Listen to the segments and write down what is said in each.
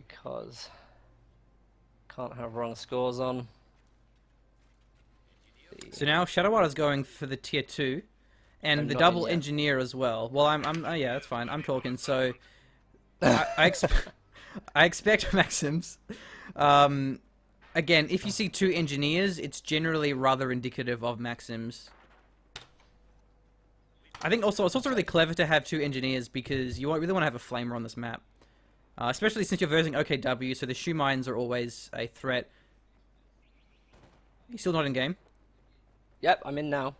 because can't have wrong scores on. So now Shadowwada's going for the tier 2, and I'm the not double in yet. engineer as well. Well, yeah, that's fine. I'm talking. So I expect Maxims. Again, if you see 2 engineers, it's generally rather indicative of Maxims. I think also it's also really clever to have 2 engineers because you really want to have a flamer on this map. Especially since you're versing OKW, so the shoe mines are always a threat. You still not in game? Yep, I'm in now.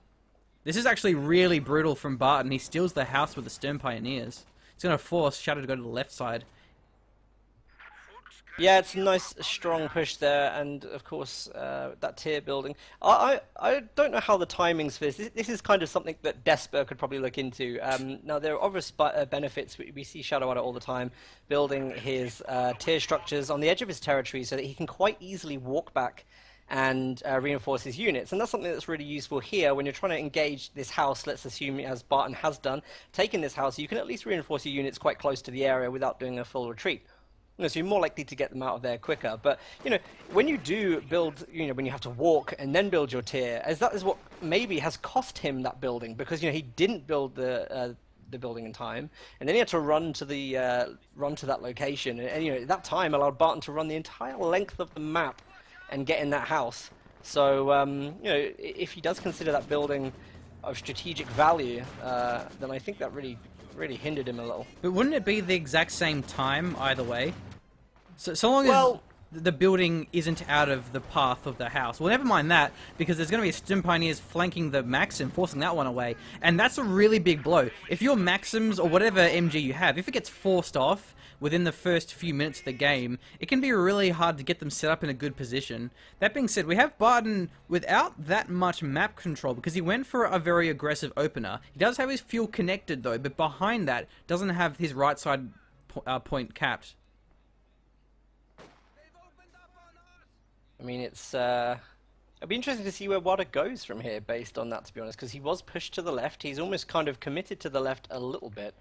This is actually really brutal from Barton. He steals the house with the Stern Pioneers. He's going to force Shadow to go to the left side. Yeah, it's a nice, strong push there, and of course, that tier building. I don't know how the timings for this. This is kind of something that Desper could probably look into. Now, there are obvious benefits. We see Shadowwada all the time building his tier structures on the edge of his territory so that he can quite easily walk back and reinforce his units. And that's something that's really useful here when you're trying to engage this house. Let's assume, as Barton has done, taking this house, you can at least reinforce your units quite close to the area without doing a full retreat. So you're more likely to get them out of there quicker. But, when you do build, when you have to walk and then build your tier, as that is what maybe has cost him that building, because, he didn't build the building in time, and then he had to run to that location. And that time allowed Barton to run the entire length of the map and get in that house. So, if he does consider that building of strategic value, then I think that really hindered him a little. But wouldn't it be the exact same time either way? So long as the building isn't out of the path of the house. Well, never mind that, because there's going to be Stim Pioneers flanking the Maxim, forcing that one away. And that's a really big blow. If your Maxims, or whatever MG you have, if it gets forced off within the first few minutes of the game, it can be really hard to get them set up in a good position. That being said, we have Barton without that much map control, because he went for a very aggressive opener. He does have his fuel connected though, but behind that, doesn't have his right side point capped. I mean, it'll be interesting to see where Wada goes from here based on that, to be honest, because he was pushed to the left. He's almost kind of committed to the left a little bit.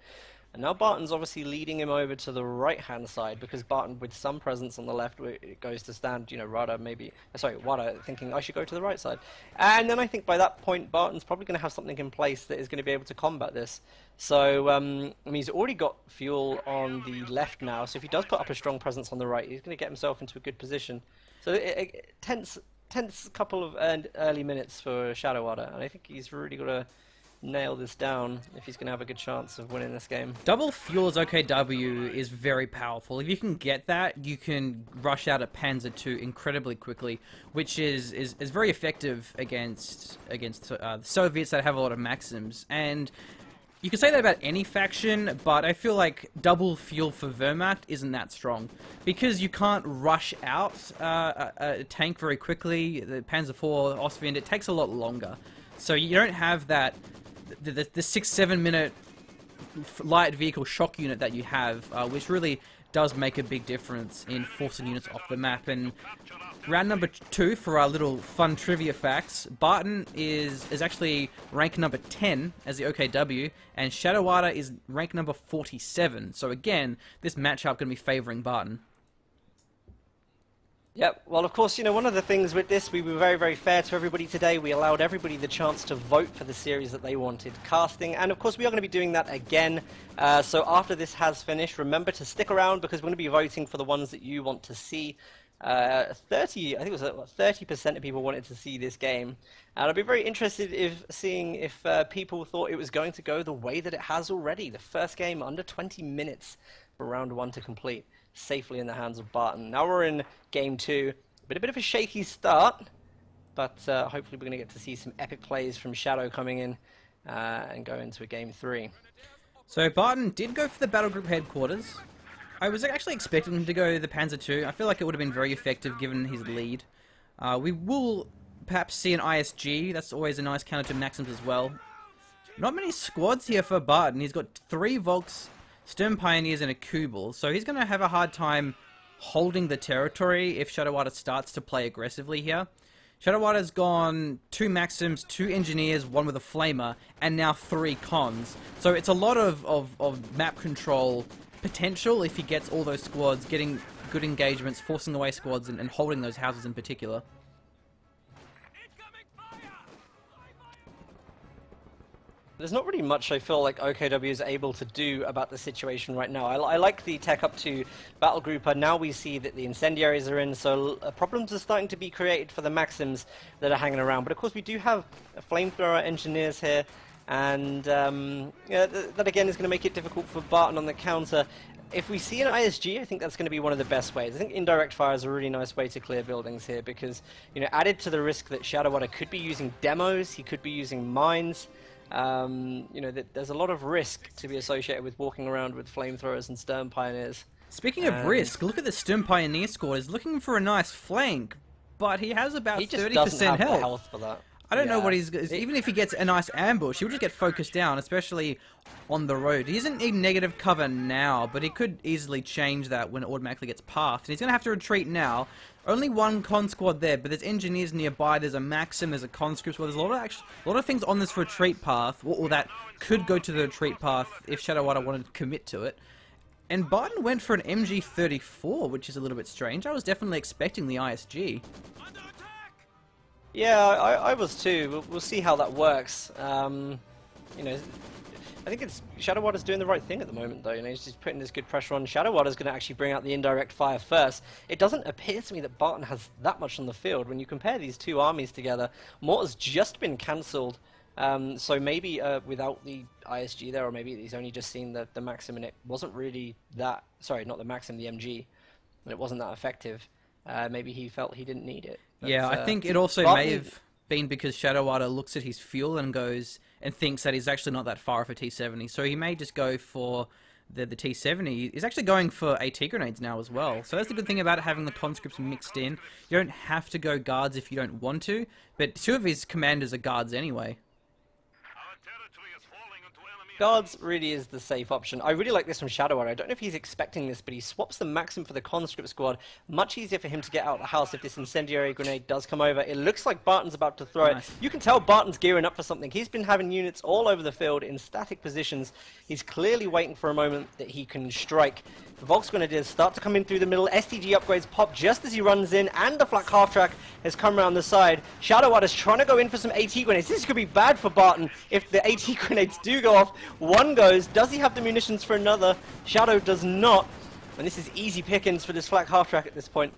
And now Barton's obviously leading him over to the right-hand side, because Barton, with some presence on the left, it goes to stand, Wada thinking, I should go to the right side. And then I think by that point, Barton's probably going to have something in place that is going to be able to combat this. So, I mean, he's already got fuel on the left now, so if he does put up a strong presence on the right, he's going to get himself into a good position. So, tense couple of early minutes for Shadowwada, and I think he's really got to nail this down if he's going to have a good chance of winning this game. Double fuel as OKW is very powerful. If you can get that, you can rush out a Panzer II incredibly quickly, which is very effective against the Soviets that have a lot of Maxims. And you can say that about any faction, but I feel like double fuel for Wehrmacht isn't that strong, because you can't rush out a tank very quickly. The Panzer IV, Ostwind, it takes a lot longer. So you don't have that the 6-7 minute light vehicle shock unit that you have, which really does make a big difference in forcing units off the map. And round number 2 for our little fun trivia facts, Barton is actually rank number 10 as the OKW, and Shadowwada is rank number 47. So again, this matchup going to be favoring Barton. Yep, well, of course, one of the things with this, we were very, very fair to everybody today. We allowed everybody the chance to vote for the series that they wanted casting, and of course we are going to be doing that again. So after this has finished, remember to stick around, because we're going to be voting for the ones that you want to see. 30% of people wanted to see this game, and I'd be very interested in seeing if people thought it was going to go the way that it has already. The first game under 20 minutes for round 1 to complete, safely in the hands of Barton. Now we're in game 2, but a bit of a shaky start, but hopefully we're going to get to see some epic plays from Shadow coming in and go into a game 3. So Barton did go for the battle group headquarters. I was actually expecting him to go the Panzer II. I feel like it would have been very effective given his lead. We will perhaps see an ISG. That's always a nice counter to Maxims as well. Not many squads here for Barton. He's got 3 Volks, Stern Pioneers, and a Kubel. So he's going to have a hard time holding the territory if Shadowwada starts to play aggressively here. Shadowwada's gone 2 Maxims, 2 Engineers, 1 with a Flamer, and now 3 Cons. So it's a lot of map control potential if he gets all those squads, getting good engagements, forcing away squads, and holding those houses in particular. There's not really much I feel like OKW is able to do about the situation right now. I like the tech up to battle grouper. Now we see that the incendiaries are in, so problems are starting to be created for the Maxims that are hanging around. But of course we do have flamethrower engineers here, and yeah, that again is going to make it difficult for Barton on the counter. If we see an ISG, I think that's going to be one of the best ways. I think indirect fire is a really nice way to clear buildings here because, you know, added to the risk that Shadowwada could be using demos, he could be using mines. You know, there's a lot of risk to be associated with walking around with flamethrowers and Stern Pioneers. Speaking of risk, look at the Stern Pioneer squad. He's looking for a nice flank, but he has about 30% health. He just doesn't have the health for that. I don't know what he's... Even if he gets a nice ambush, he will just get focused down, especially on the road. He doesn't need negative cover now, but he could easily change that when it automatically gets pathed. And he's going to have to retreat now. Only one con squad there, but there's engineers nearby, there's a Maxim, there's a conscript, well, there's a lot of things on this retreat path, or that could go to the retreat path if Shadowwada wanted to commit to it. And Barton went for an MG34, which is a little bit strange. I was definitely expecting the ISG. Yeah, I was too. We'll see how that works. You know, I think it's Shadowwada's doing the right thing at the moment, though. You know, he's just putting this good pressure on. Shadowwada's going to actually bring out the indirect fire first. It doesn't appear to me that Barton has that much on the field. When you compare these two armies together, Mortar's just been cancelled. So maybe without the ISG there, or maybe he's only just seen the Maxim, and it wasn't really that... Sorry, not the Maxim, the MG. And it wasn't that effective. Maybe he felt he didn't need it. But, yeah, I think it also may have been because Shadowwada looks at his fuel and goes and thinks that he's actually not that far off a T70. So he may just go for the T70. He's actually going for AT grenades now as well. So that's the good thing about having the conscripts mixed in. You don't have to go guards if you don't want to, but two of his commanders are guards anyway. Guards really is the safe option. I really like this from Shadowwada. I don't know if he's expecting this, but he swaps the Maxim for the conscript squad. Much easier for him to get out of the house if this incendiary grenade does come over. It looks like Barton's about to throw it. You can tell Barton's gearing up for something. He's been having units all over the field in static positions. He's clearly waiting for a moment that he can strike. The Volks Grenadiers start to come in through the middle. STG upgrades pop just as he runs in, and the flak half-track has come around the side. Shadowwada's trying to go in for some AT grenades. This could be bad for Barton if the AT grenades do go off. One goes. Does he have the munitions for another? Shadow does not. And this is easy pickings for this flak half-track at this point.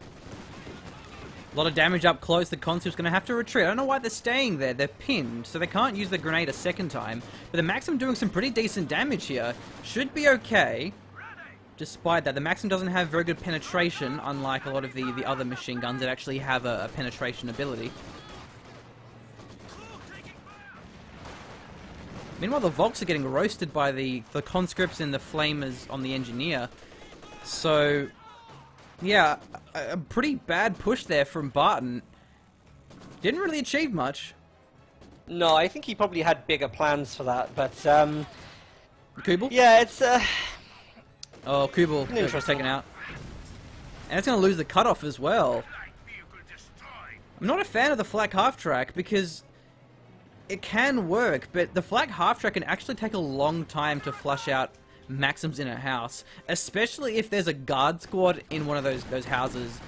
A lot of damage up close. The conscript's going to have to retreat. I don't know why they're staying there. They're pinned, so they can't use the grenade a second time. But the Maxim doing some pretty decent damage here. Should be okay. Despite that, the Maxim doesn't have very good penetration, unlike a lot of the other machine guns that actually have a penetration ability. Meanwhile, the Volks are getting roasted by the conscripts and the flamers on the engineer. So, yeah, a pretty bad push there from Barton. Didn't really achieve much. No, I think he probably had bigger plans for that, but... Kubel? Yeah, it's... Oh, Kubel was taken out. And it's going to lose the cutoff as well. I'm not a fan of the flak half-track because it can work, but the flak half-track can actually take a long time to flush out Maxims in a house, especially if there's a guard squad in one of those houses.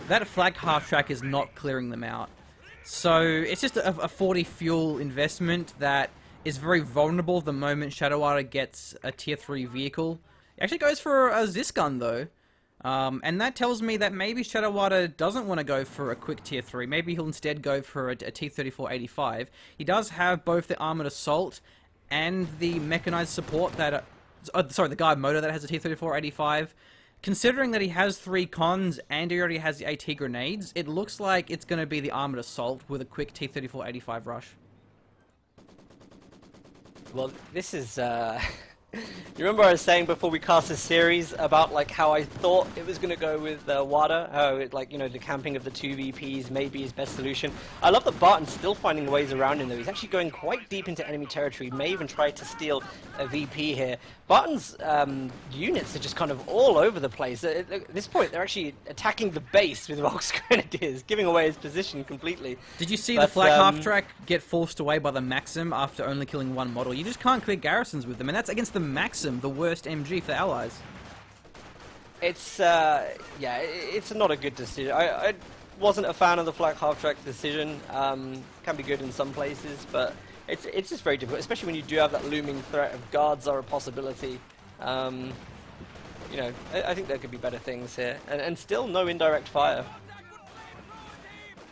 That flak half-track is not clearing them out. So it's just a 40 fuel investment that is very vulnerable the moment Shadowwada gets a tier 3 vehicle. He actually goes for a Zis gun though, and that tells me that maybe Shadowwada doesn't want to go for a quick tier 3. Maybe he'll instead go for a T-34-85. He does have both the armored assault and the mechanized support that, sorry, the guard motor that has a T-34-85. Considering that he has 3 cons and he already has the AT grenades, it looks like it's going to be the armored assault with a quick T-34-85 rush. Well, this is, You remember I was saying before we cast this series about like how I thought it was going to go with Wada, how it, like, you know, the camping of the 2 VPs may be his best solution. I love that Barton's still finding ways around him though. He's actually going quite deep into enemy territory. He may even try to steal a VP here. Barton's units are just kind of all over the place. At this point, they're actually attacking the base with Volks Grenadiers, giving away his position completely. Did you see the flak half-track get forced away by the Maxim after only killing 1 model? You just can't clear garrisons with them, and that's against the Maxim, the worst MG for the Allies. Yeah, it's not a good decision. I wasn't a fan of the flat half-track decision. Can be good in some places, but it's just very difficult, especially when you do have that looming threat of guards are a possibility. You know, I think there could be better things here, and still no indirect fire.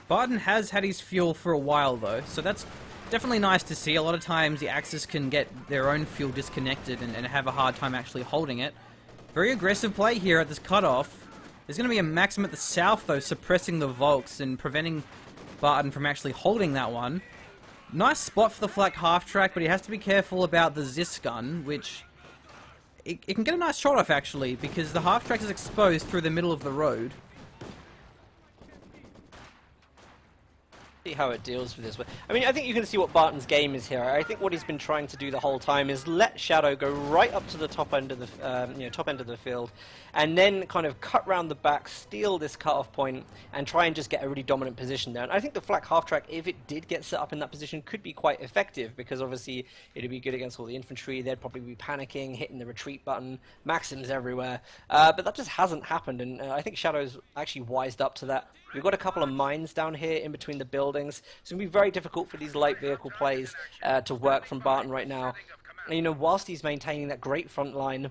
Barton has had his fuel for a while though, so that's definitely nice to see. A lot of times the Axis can get their own fuel disconnected and have a hard time actually holding it. Very aggressive play here at this cutoff. There's going to be a Maxim at the south though, suppressing the Volks and preventing Barton from actually holding that one. Nice spot for the flak half-track, but he has to be careful about the Zis gun, which it can get a nice shot off actually, because the half-track is exposed through the middle of the road. See how it deals with this. I mean, I think you can see what Barton's game is here. I think what he's been trying to do the whole time is let Shadow go right up to the top end of the top end of the field, and then kind of cut round the back, steal this cut-off point, and try and just get a really dominant position there. And I think the flak half-track, if it did get set up in that position, could be quite effective, because obviously it'd be good against all the infantry. They'd probably be panicking, hitting the retreat button, Maxims everywhere. But that just hasn't happened, and I think Shadow's actually wised up to that. We've got a couple of mines down here in between the buildings. It's going to be very difficult for these light vehicle plays to work from Barton right now. And, you know, whilst he's maintaining that great front line,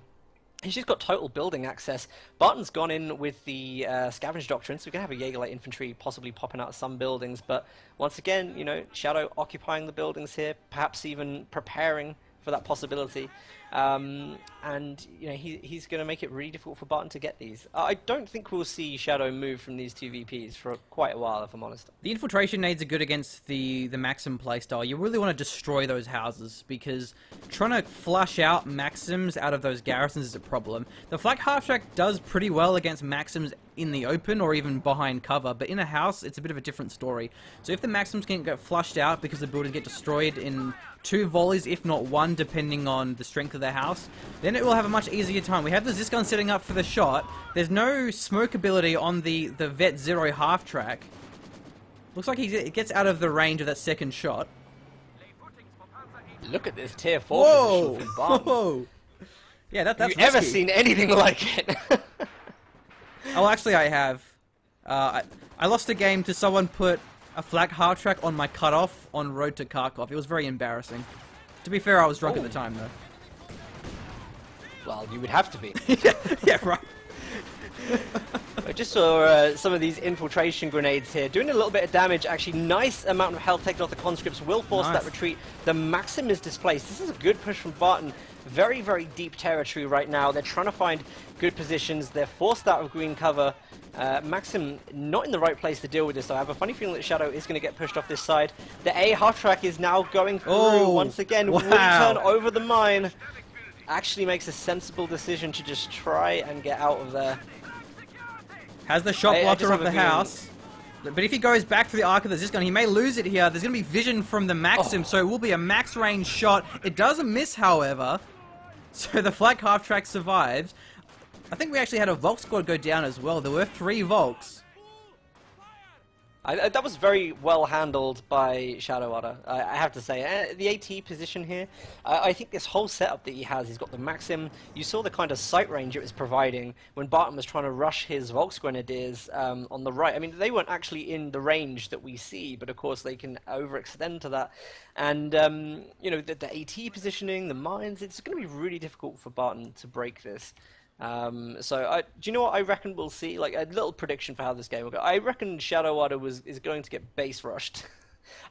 he's just got total building access. Barton's gone in with the scavenge doctrine, so we can have a Jaeger light infantry possibly popping out of some buildings. But once again, you know, Shadow occupying the buildings here, perhaps even preparing for that possibility. And you know, he's going to make it really difficult for Barton to get these. I don't think we'll see Shadow move from these two VPs for quite a while, if I'm honest. The infiltration nades are good against the Maxim playstyle. You really want to destroy those houses, because trying to flush out Maxims out of those garrisons is a problem. The flak half-track does pretty well against Maxims in the open or even behind cover, but in a house it's a bit of a different story. So if the Maxims can get flushed out because the buildings get destroyed in 2 volleys, if not 1, depending on the strength of the house, then it will have a much easier time. We have the Zisgun setting up for the shot. There's no smoke ability on the Vet Zero half-track. Looks like he gets out of the range of that second shot. Look at this tier 4 position from Barton. Whoa! Yeah, that's Have you ever seen anything like it? Oh, actually I have. I lost a game to someone put a flak half-track on my cutoff on road to Kharkov. It was very embarrassing. To be fair, I was drunk at the time, though. Well, you would have to be. Yeah, right. I just saw some of these infiltration grenades here, doing a little bit of damage. Actually, nice amount of health taken off the conscripts, will force that retreat. The Maxim is displaced. This is a good push from Barton. Very, very deep territory right now. They're trying to find good positions. They're forced out of green cover. Maxim not in the right place to deal with this. I have a funny feeling that Shadow is going to get pushed off this side. The A half-track is now going through once again. Wow. Will turn over the mine. Actually makes a sensible decision to just try and get out of there. Has the shot blocker of the house. But if he goes back for the arc of the Zisgun, he may lose it here. There's going to be vision from the Maxim, so it will be a max range shot. It doesn't miss, however. So the flak half-track survives. I think we actually had a Volk squad go down as well. There were 3 Volks. That was very well handled by Shadowwada, I have to say. The AT position here, I think this whole setup that he has, he's got the Maxim. You saw the kind of sight range it was providing when Barton was trying to rush his Volksgrenadiers on the right. I mean, they weren't actually in the range that we see, but of course they can overextend to that. And, you know, the AT positioning, the mines, it's going to be really difficult for Barton to break this. Do you know what I reckon we'll see? Like a little prediction for how this game will go. I reckon Shadowwada is going to get base rushed.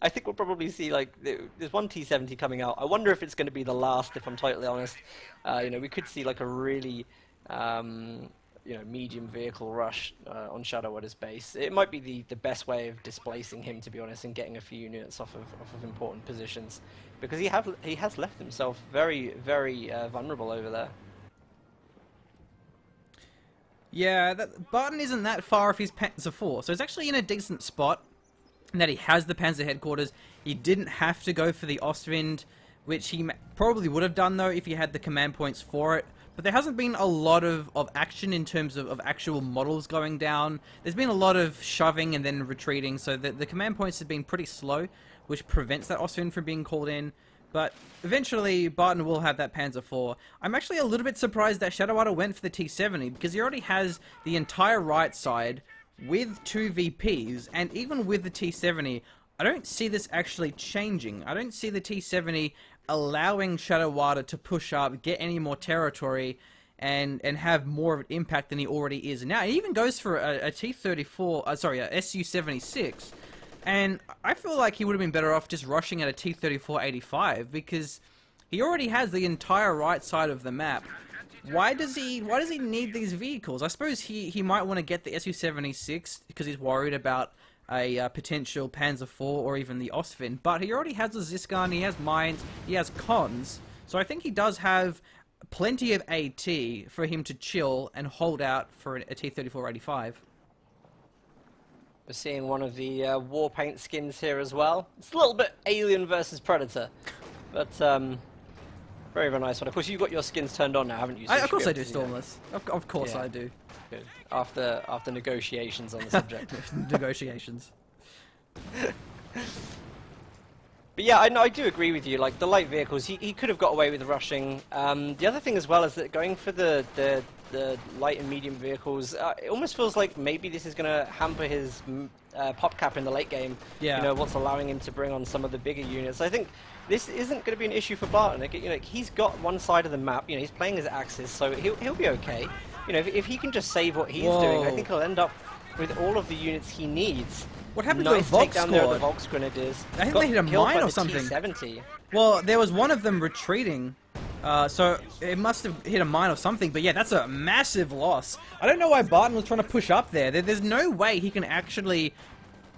I think we'll probably see, like, there's one T-70 coming out. I wonder if it's going to be the last, if I'm totally honest. You know, we could see like a really, you know, medium vehicle rush on Shadowwada's base. It might be the best way of displacing him, to be honest, and getting a few units off of important positions, because he has left himself very, very vulnerable over there. Yeah, Barton isn't that far off his Panzer IV, so it's actually in a decent spot in that he has the Panzer headquarters. He didn't have to go for the Ostwind, which he probably would have done, though, if he had the command points for it. But there hasn't been a lot of action in terms of actual models going down. There's been a lot of shoving and then retreating, so the command points have been pretty slow, which prevents that Ostwind from being called in. But eventually, Barton will have that Panzer IV. I'm actually a little bit surprised that Shadowwada went for the T-70, because he already has the entire right side with 2 VPs, and even with the T-70, I don't see this actually changing. I don't see the T-70 allowing Shadowwada to push up, get any more territory, and have more of an impact than he already is. And now, he even goes for a T-34, sorry, a Su-76, and I feel like he would have been better off just rushing at a T-34-85, because he already has the entire right side of the map. Why does he need these vehicles? I suppose he might want to get the Su-76 because he's worried about a potential Panzer IV or even the Ostwind, but he already has a Ziskan, he has mines, he has cons, so I think he does have plenty of AT for him to chill and hold out for a T-34-85. We're seeing one of the war paint skins here as well. It's a little bit Alien versus Predator, but very, very nice one. Of course, you've got your skins turned on now, haven't you? So Of course I do, Stormless. Of course I do. Good. After negotiations on the subject. Negotiations. But yeah, I do agree with you. Like the light vehicles, he could have got away with rushing. The other thing as well is that going for the light and medium vehicles, it almost feels like maybe this is going to hamper his pop cap in the late game. Yeah. You know, what's allowing him to bring on some of the bigger units. I think this isn't going to be an issue for Barton. Like, you know, he's got one side of the map. You know, he's playing his Axis, so he'll be okay. You know, if he can just save what he's doing, I think he'll end up with all of the units he needs. What happened nice to the Volk takedown squad? there of the Volks Grenadiers. I think they hit a mine or something. T-70. Well, there was one of them retreating, so it must have hit a mine or something, but yeah, that's a massive loss. I don't know why Barton was trying to push up there. There's no way he can actually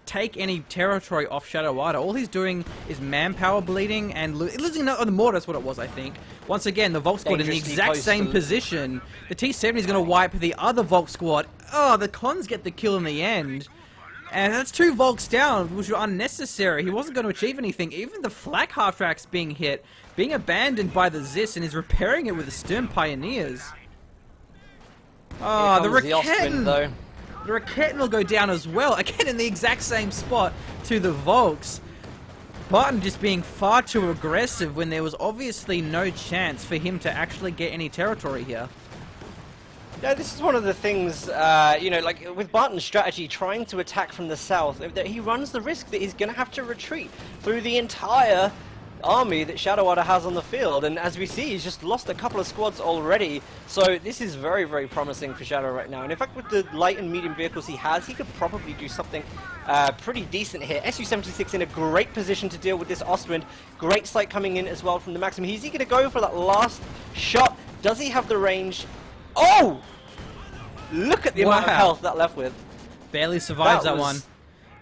take any territory off Shadowwada. All he's doing is manpower bleeding and losing on the mortar. That's what it was, I think. Once again, the Volk squad in the exact same position. The T-70 is going to wipe the other Volk squad. Oh, the cons get the kill in the end. And that's 2 Volks down, which were unnecessary. He wasn't going to achieve anything. Even the flak half-tracks being hit, being abandoned by the Zis, and is repairing it with the Stern Pioneers. Oh, the Raketten! The Raketten will go down as well. Again, in the exact same spot to the Volks. Barton just being far too aggressive when there was obviously no chance for him to actually get any territory here. Yeah, this is one of the things, you know, like with Barton's strategy, trying to attack from the south, that he runs the risk that he's going to have to retreat through the entire army that Shadowwada has on the field. And as we see, he's just lost a couple of squads already. So this is very, very promising for Shadow right now. And in fact, with the light and medium vehicles he has, he could probably do something pretty decent here. Su-76 in a great position to deal with this Ostwind. Great sight coming in as well from the Maxim. Is he going to go for that last shot? Does he have the range? Oh! Look at the amount of health that left with. Barely survives that one.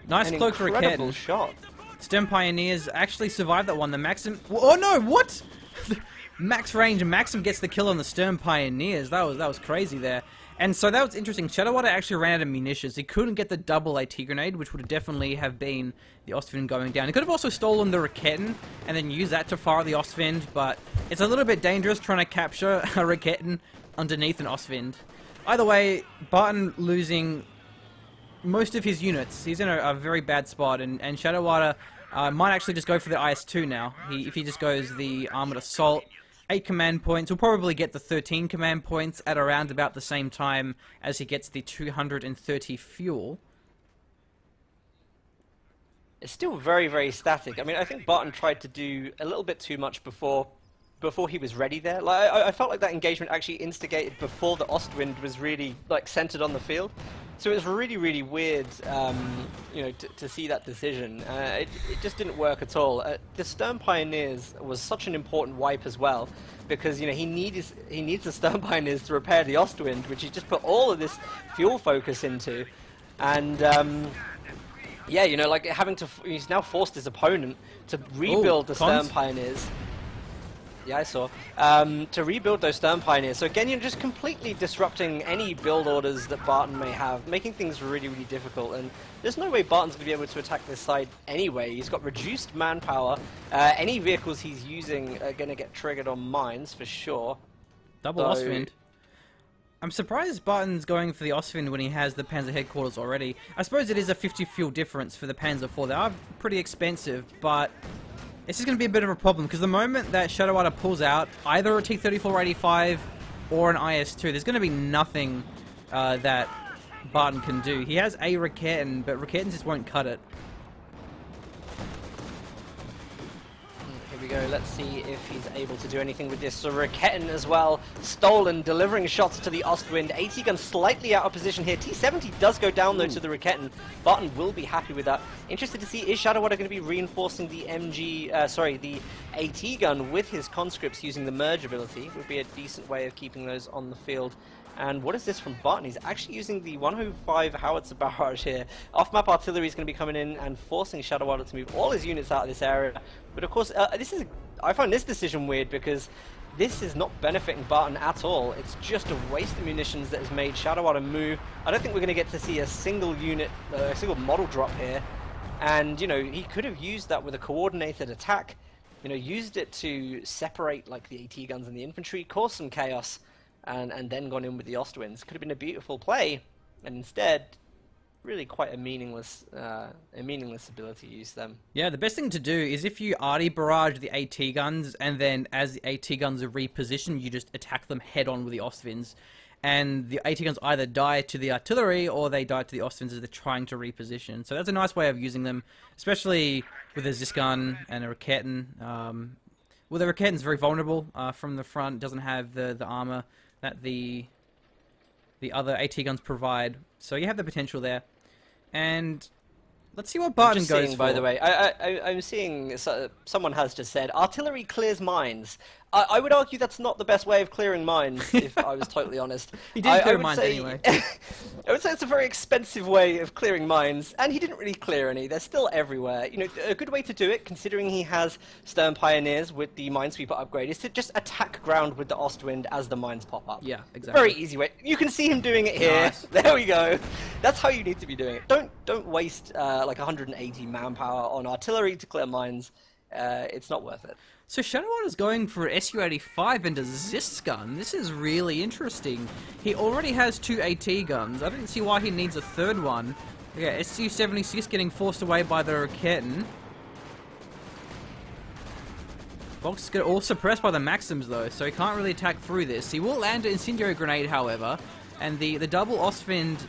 Nice cloak for a incredible shot. Stern Pioneers actually survived that one. The Maxim... Oh no, what? Max range and Maxim gets the kill on the Stern Pioneers. That was crazy there. And so that was interesting. Shadowwada actually ran out of munitions. He couldn't get the double AT grenade, which would definitely have been the Ostwind going down. He could have also stolen the Raketten and then used that to fire the Ostwind, but it's a little bit dangerous trying to capture a Raketten underneath an Ostwind. Either way, Barton losing most of his units. He's in a very bad spot, and Shadowwada might actually just go for the IS-2 now. If he just goes the Armored Assault, 8 command points, he'll probably get the 13 command points at around about the same time as he gets the 230 fuel. It's still very, very static. I mean, I think Barton tried to do a little bit too much before he was ready there. Like, I felt like that engagement actually instigated before the Ostwind was really like centered on the field. So it was really, really weird, you know, to see that decision. It just didn't work at all. The Stern Pioneers was such an important wipe as well, because you know he needs the Stern Pioneers to repair the Ostwind, which he just put all of this fuel focus into, and yeah, you know, like he's now forced his opponent to rebuild the Stern Pioneers. Yeah, I saw. To rebuild those Stern Pioneers. So again, you're just completely disrupting any build orders that Barton may have, making things really, really difficult. And there's no way Barton's going to be able to attack this side anyway. He's got reduced manpower. Any vehicles he's using are going to get triggered on mines for sure. Double Ostwind. I'm surprised Barton's going for the Ostwind when he has the Panzer headquarters already. I suppose it is a 50 fuel difference for the Panzer IV. They are pretty expensive, but This is going to be a bit of a problem, because the moment that Shadowwada pulls out either a T-3485 or an IS-2, there's going to be nothing that Barton can do. He has a Raketten, but Raketten just won't cut it. Here we go, let's see if he's able to do anything with this. So Raketten as well, stolen, delivering shots to the Ostwind. AT gun slightly out of position here. T-70 does go down though to the Raketten. Barton will be happy with that. Interested to see, is Shadowwada going to be reinforcing the the AT gun with his conscripts using the merge ability? Would be a decent way of keeping those on the field. And what is this from Barton? He's actually using the 105 howitzer barrage here. Off-map artillery is going to be coming in and forcing Shadowwada to move all his units out of this area. But of course, I find this decision weird because this is not benefiting Barton at all. It's just a waste of munitions that has made Shadowwada move. I don't think we're going to get to see a single unit, a single model drop here. And, you know, he could have used that with a coordinated attack. You know, used it to separate, like, the AT guns and the infantry, cause some chaos. And then gone in with the Ostwinds. Could have been a beautiful play, and instead, really quite a meaningless ability to use them. Yeah, the best thing to do is if you arty barrage the AT guns, and then as the AT guns are repositioned, you just attack them head on with the Ostwinds. And the AT guns either die to the artillery, or they die to the Ostwinds as they're trying to reposition. So that's a nice way of using them, especially with a Zis gun and a Raketten. Well, the Raketten's very vulnerable from the front, doesn't have the armor that the other AT guns provide. So you have the potential there. And let's see what Barton goes for. By the way, I'm seeing someone has just said, artillery clears mines. I would argue that's not the best way of clearing mines, if I was totally honest. He did clear mines anyway. I would say it's a very expensive way of clearing mines, and he didn't really clear any. They're still everywhere. You know, a good way to do it, considering he has Stern Pioneers with the Minesweeper upgrade, is to just attack ground with the Ostwind as the mines pop up. Yeah, exactly. Very easy way. You can see him doing it here. Nice. There we go. That's how you need to be doing it. Don't waste like 180 manpower on artillery to clear mines. It's not worth it. So Shadowwada's going for Su-85 and a Zis gun. This is really interesting. He already has 2 AT guns. I don't see why he needs a third one. Yeah, Su-76 getting forced away by the Raketten. Volk's all suppressed by the Maxims though, so he can't really attack through this. He will land an incendiary grenade, however, and the double Ostwind,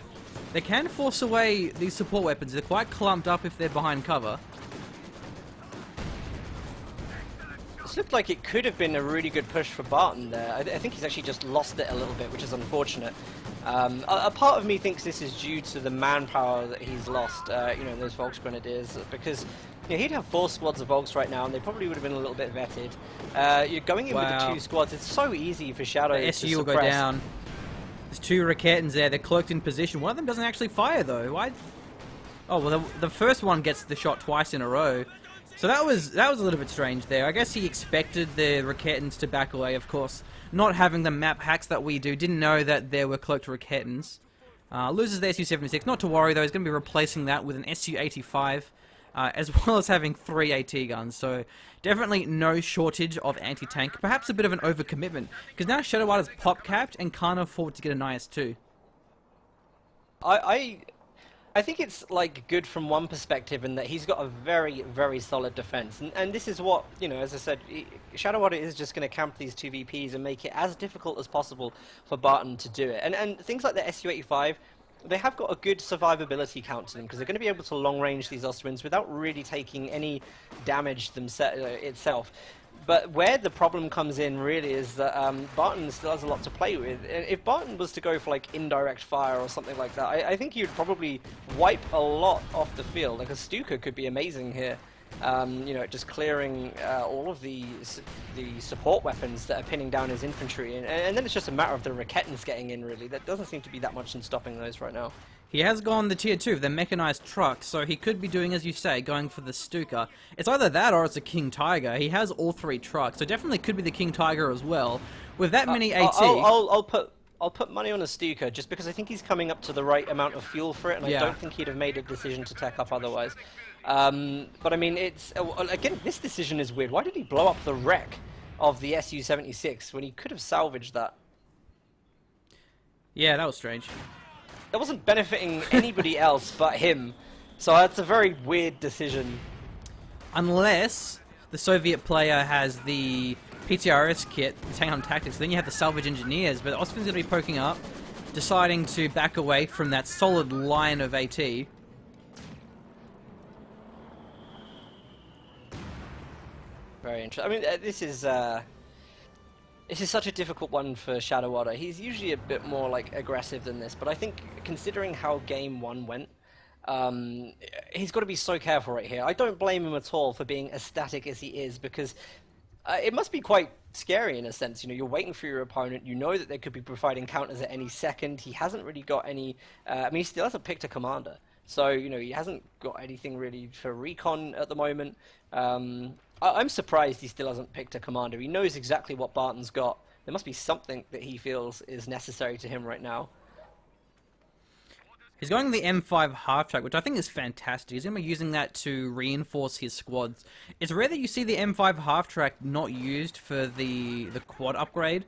they can force away these support weapons. They're quite clumped up if they're behind cover. This looked like it could have been a really good push for Barton there. I think he's actually just lost it a little bit, which is unfortunate. A part of me thinks this is due to the manpower that he's lost, you know, those Volksgrenadiers, because you know, he'd have 4 squads of Volks right now, and they probably would have been a little bit vetted. You're going in with the 2 squads. It's so easy for Shadow to SU will go down. There's 2 Rakettens there. They're cloaked in position. One of them doesn't actually fire, though. Why? Oh, well, the first one gets the shot twice in a row. So that was a little bit strange there. I guess he expected the Rakettens to back away, of course. Not having the map hacks that we do, didn't know that there were cloaked Rakettens. Loses the Su-76. Not to worry though, he's going to be replacing that with an Su-85, as well as having 3 AT guns. So definitely no shortage of anti-tank. Perhaps a bit of an overcommitment, because now Shadowwada's pop capped and can't afford to get an IS-2. I think it's like good from one perspective in that he's got a very, very solid defense, and this is what, you know, as I said, Shadowwada is just going to camp these 2 VPs and make it as difficult as possible for Barton to do it. And things like the Su-85, they have got a good survivability count to them because they're going to be able to long range these Ostwinds without really taking any damage itself. But where the problem comes in really is that Barton still has a lot to play with. If Barton was to go for like indirect fire or something like that, I think you'd probably wipe a lot off the field. Like a Stuka could be amazing here. You know, just clearing all of the support weapons that are pinning down his infantry. And then it's just a matter of the Rakettens getting in really. There doesn't seem to be that much in stopping those right now. He has gone the tier 2, the mechanized truck, so he could be doing, as you say, going for the Stuka. It's either that or it's a King Tiger. He has all 3 trucks, so definitely could be the King Tiger as well. With that many AT... I'll put money on a Stuka, just because I think he's coming up to the right amount of fuel for it, and I don't think he'd have made a decision to tech up otherwise. But I mean, it's... again, this decision is weird. Why did he blow up the wreck of the Su-76 when he could have salvaged that? Yeah, that was strange. That wasn't benefiting anybody else but him. So that's a very weird decision. Unless the Soviet player has the PTRS kit, the Tank on Tactics, then you have the Salvage Engineers, but Ostvin's going to be poking up, deciding to back away from that solid line of AT. Very interesting. I mean, this is such a difficult one for Shadowwada. He's usually a bit more like aggressive than this, but I think considering how game 1 went, he's got to be so careful right here. I don't blame him at all for being as static as he is, because it must be quite scary in a sense. You know, you're waiting for your opponent. You know that they could be providing counters at any second. He hasn't really got any. I mean, he still hasn't picked a commander, so you know he hasn't got anything really for recon at the moment. I'm surprised he still hasn't picked a commander. He knows exactly what Barton's got. There must be something that he feels is necessary to him right now. He's going the M5 half-track, which I think is fantastic. He's going to be using that to reinforce his squads. It's rare that you see the M5 half-track not used for the quad upgrade.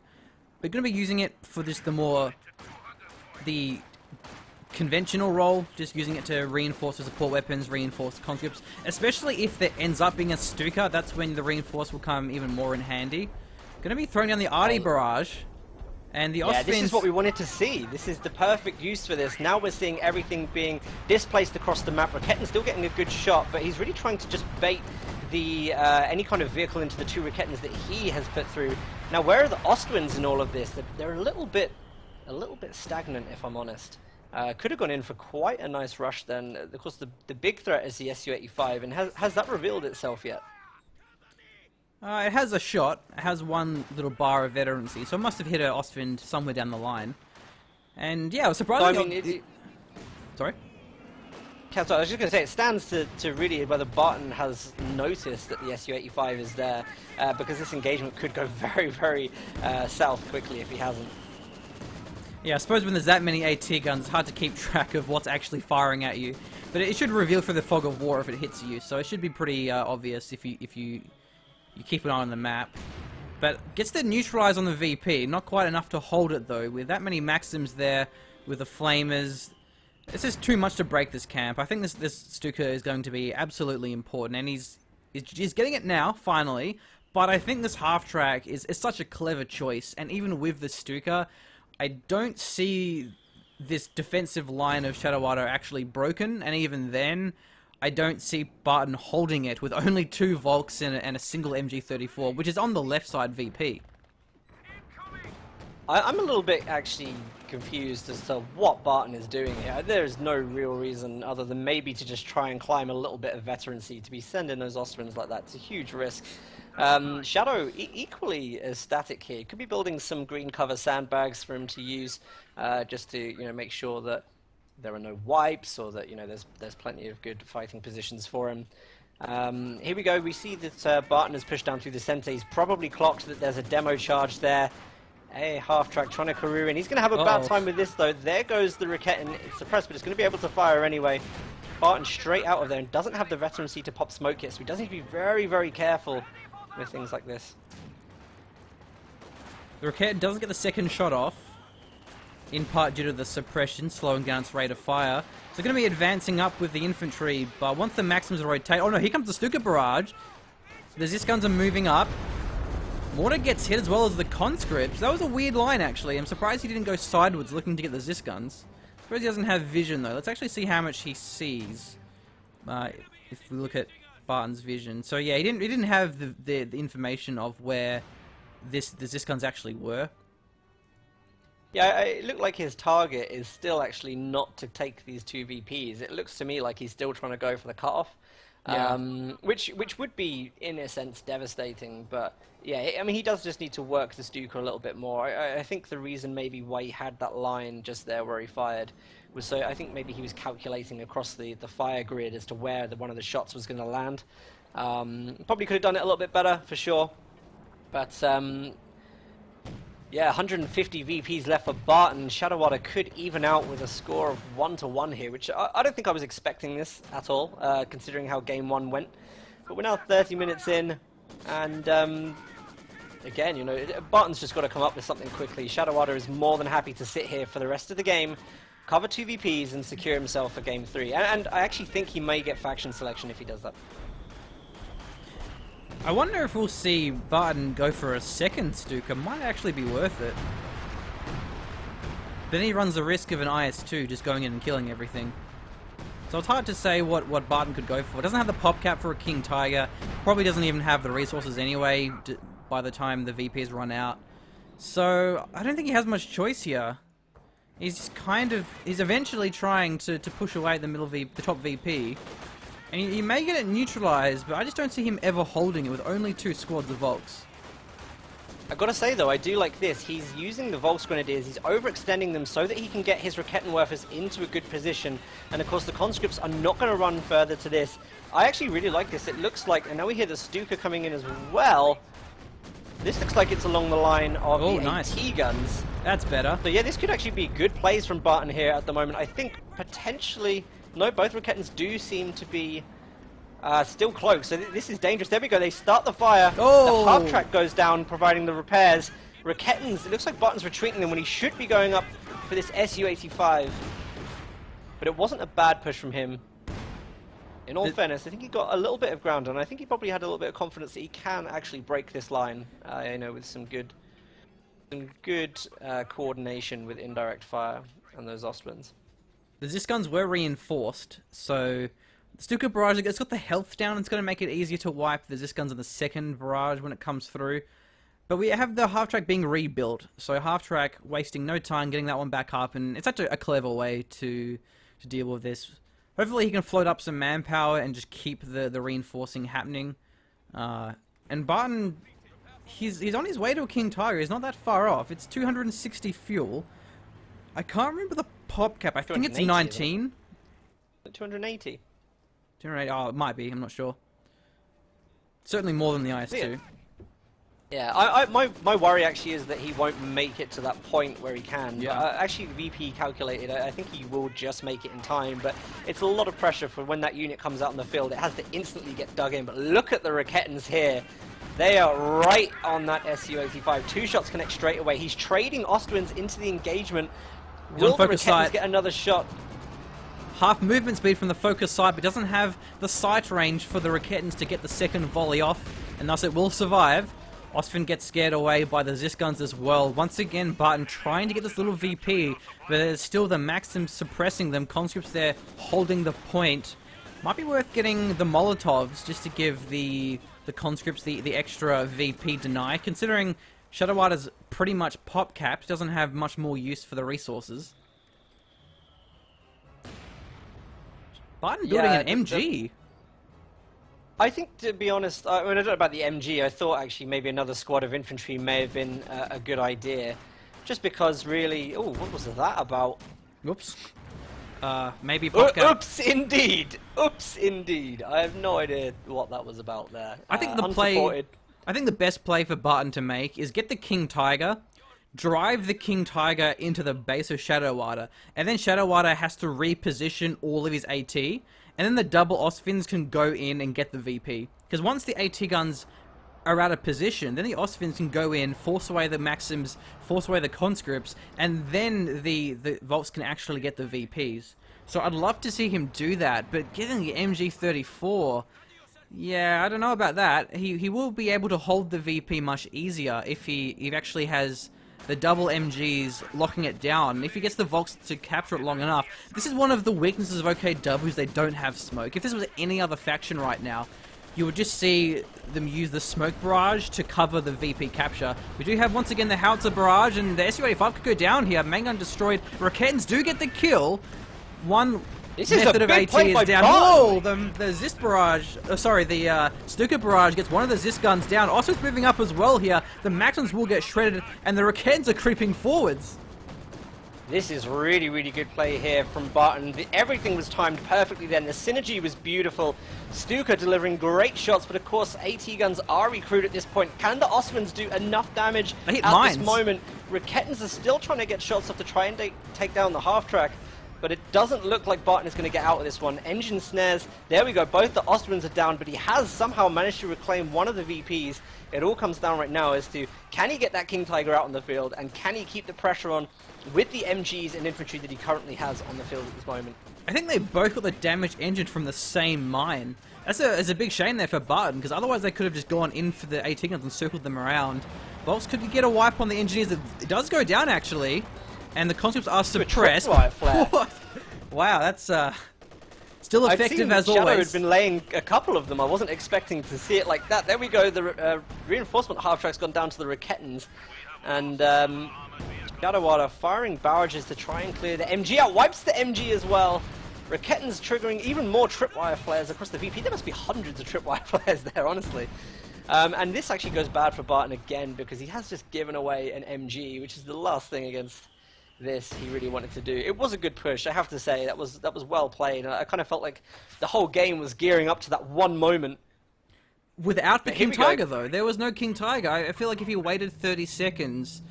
We're going to be using it for just the conventional role, just using it to reinforce the support weapons, reinforce conscripts. Especially if there ends up being a stuka, that's when the reinforce will come even more in handy. Going to be throwing down the arty barrage. And the yeah, this is what we wanted to see. This is the perfect use for this. Now we're seeing everything being displaced across the map. Raketten's still getting a good shot, but he's really trying to just bait the any kind of vehicle into the 2 Rakettens that he has put through. Now, where are the Ostwinds in all of this? They're a little bit stagnant, if I'm honest. Could have gone in for quite a nice rush then. Of course, the big threat is the Su-85, and has that revealed itself yet? It has a shot. It has one little bar of veterancy, so it must have hit an Ostwind somewhere down the line. And yeah, I was surprised. No, I mean, sorry? I was just going to say, it stands to really whether Barton has noticed that the Su-85 is there, because this engagement could go very, very south quickly if he hasn't. Yeah, I suppose when there's that many AT guns, it's hard to keep track of what's actually firing at you. But it should reveal through the fog of war if it hits you, so it should be pretty obvious if you keep an eye on the map. But gets the neutralize on the VP, not quite enough to hold it though. With that many Maxims there, with the Flamers, it's just too much to break this camp. I think this Stuka is going to be absolutely important, and he's getting it now, finally. But I think this half-track is such a clever choice, and even with the Stuka, I don't see this defensive line of Shadowwada actually broken, and even then, I don't see Barton holding it with only 2 Volks and a single MG34, which is on the left side VP. I'm a little bit actually confused as to what Barton is doing here. There is no real reason other than maybe to just try and climb a little bit of veterancy. To be sending those Ostwinds like that, it's a huge risk. Shadow equally as static here. Could be building some green cover sandbags for him to use, just to make sure that there are no wipes, or that there's plenty of good fighting positions for him. Here we go. We see that Barton has pushed down through the center. He's probably clocked that there's a demo charge there. A half-track trying to Karoo in. He's going to have a bad time with this, though. There goes the Raketen. It's suppressed, but it's going to be able to fire anyway. Barton straight out of there and doesn't have the veterancy to pop smoke yet, so he does need to be very, very careful with things like this. The Raketen doesn't get the second shot off, in part due to the suppression, slowing down its rate of fire. So they're going to be advancing up with the infantry, but once the Maxims rotate... Oh no, here comes the Stuka barrage. The Zisguns are moving up. Mortar gets hit as well as the conscripts. That was a weird line, actually. I'm surprised he didn't go sideways looking to get the Zisguns. Suppose he doesn't have vision, though. Let's actually see how much he sees. If we look at Barton's vision. So yeah, he didn't have the information of where the Zisguns actually were. Yeah, it looked like his target is still actually not to take these 2 VPs. It looks to me like he's still trying to go for the cutoff. Yeah. Which would be, in a sense, devastating. But yeah, I mean, he does just need to work the Stuka a little bit more. I think the reason maybe why he had that line just there where he fired was so I think maybe he was calculating across the fire grid as to where one of the shots was going to land. Probably could have done it a little bit better, for sure. But yeah, 150 VPs left for Barton. Shadowwada could even out with a score of 1-1 here, which I don't think I was expecting this at all, considering how game 1 went. But we're now 30 minutes in, and again, Barton's just got to come up with something quickly. Shadowwada is more than happy to sit here for the rest of the game, cover 2 VPs, and secure himself for game 3. And I actually think he may get faction selection if he does that. I wonder if we'll see Barton go for a second Stuka. Might actually be worth it. But then he runs the risk of an IS-2 just going in and killing everything. So it's hard to say what Barton could go for. It doesn't have the pop cap for a King Tiger. Probably doesn't even have the resources anyway by the time the VPs run out. So I don't think he has much choice here. He's eventually trying to push away the top VP. And he may get it neutralized, but I just don't see him ever holding it with only 2 squads of Volks. I've got to say though, I do like this. He's using the Volks Grenadiers, he's overextending them so that he can get his Rakettenwerfers into a good position. And of course the conscripts are not going to run further to this. I actually really like this. It looks like, and now we hear the Stuka coming in as well. This looks like it's along the line of the nice. AT guns. That's better. So yeah, this could actually be good plays from Barton here at the moment. I think potentially, no, both Rakettens do seem to be still cloaked, so this is dangerous. There we go, they start the fire. Oh. The half-track goes down, providing the repairs. Rakettens, it looks like Barton's retreating them when he should be going up for this Su-85. But it wasn't a bad push from him. In all fairness, I think he got a little bit of ground, and I think he probably had a little bit of confidence that he can actually break this line, you know, with some good coordination with indirect fire and those Ostwinds. The Zis guns were reinforced, so the Stuka barrage, it's got the health down. It's going to make it easier to wipe the Zis guns on the second barrage when it comes through. But we have the half-track being rebuilt, so half-track wasting no time getting that one back up, and it's actually a clever way to deal with this. Hopefully he can float up some manpower and just keep the reinforcing happening. And Barton, he's on his way to a King Tiger. He's not that far off. It's 260 fuel. I can't remember the pop cap. I think it's 19. 280. 280. Oh, it might be. I'm not sure. Certainly more than the IS-2. Yeah, my worry actually is that he won't make it to that point where he can. Yeah. Actually, VP calculated, I think he will just make it in time, but it's a lot of pressure for when that unit comes out in the field. It has to instantly get dug in, but look at the Rakettens here. They are right on that Su-85. 2 shots connect straight away. He's trading Ostwinds into the engagement. Will the Rakettens get another shot? Half movement speed from the focus site, but doesn't have the sight range for the Rakettens to get the second volley off, and thus it will survive. Ostwind gets scared away by the Zis guns as well. Once again, Barton trying to get this little VP, but it's still the Maxim suppressing them. Conscripts there holding the point. Might be worth getting the Molotovs just to give the conscripts the extra VP deny, considering Shadowwada's pretty much pop capped, doesn't have much more use for the resources. Barton building an MG. I think, to be honest, I mean, I don't know about the MG. I thought actually maybe another squad of infantry may have been a good idea. Just because really... Oh, what was that about? Oops. Maybe podcast... Oops, indeed! Oops, indeed! I have no idea what that was about there. I think I think the best play for Barton to make is get the King Tiger, drive the King Tiger into the base of Shadowwada, and then Shadowwada has to reposition all of his AT, and then the double Ostwinds can go in and get the VP. Because once the AT guns are out of position, then the Ostwinds can go in, force away the Maxims, force away the conscripts, and then the Volks can actually get the VPs. So I'd love to see him do that, but getting the MG34, yeah, I don't know about that. He will be able to hold the VP much easier if he actually has the double MGs locking it down. If he gets the Volks to capture it long enough. This is one of the weaknesses of OKW, they don't have smoke. If this was any other faction right now, you would just see them use the smoke barrage to cover the VP capture. We do have once again the Howitzer barrage, and the Su-85 could go down here. Main gun destroyed. Rakettens do get the kill. One method of AT is down. Whoa! The Zis barrage, the Stuka barrage gets one of the Zis guns down. Ostwind's moving up as well here. The Maxims will get shredded, and the Rakettens are creeping forwards. This is really, really good play here from Barton. Everything was timed perfectly then. The synergy was beautiful. Stuka delivering great shots, but of course AT guns are recruited at this point. Can the Ostwinds do enough damage at this moment? Rakettens are still trying to get shots off to try and take down the half-track. but it doesn't look like Barton is going to get out of this one. Engine snares, there we go, both the Austrians are down, but he has somehow managed to reclaim one of the VPs. It all comes down right now as to, can he get that King Tiger out on the field, and can he keep the pressure on with the MGs and infantry that he currently has on the field at this moment? I think they both got the damaged engine from the same mine. That's a big shame there for Barton, because otherwise they could have just gone in for the AT guns and circled them around. Volks could get a wipe on the engineers. It does go down, actually, and the conscripts are suppressed. Wow, that's still effective as always. Shadow had been laying a couple of them. I wasn't expecting to see it like that. There we go. The reinforcement half-track's gone down to the Raketans, and Shadowwada firing barrages to try and clear the MG out. Wipes the MG as well. Raketans triggering even more tripwire flares across the VP. There must be hundreds of tripwire flares there, honestly. And this actually goes bad for Barton again, because he has just given away an MG, which is the last thing against this he really wanted to do. It was a good push, I have to say. That was well played. I kind of felt like the whole game was gearing up to that one moment. Without the King Tiger, though. There was no King Tiger. I feel like if he waited 30 seconds,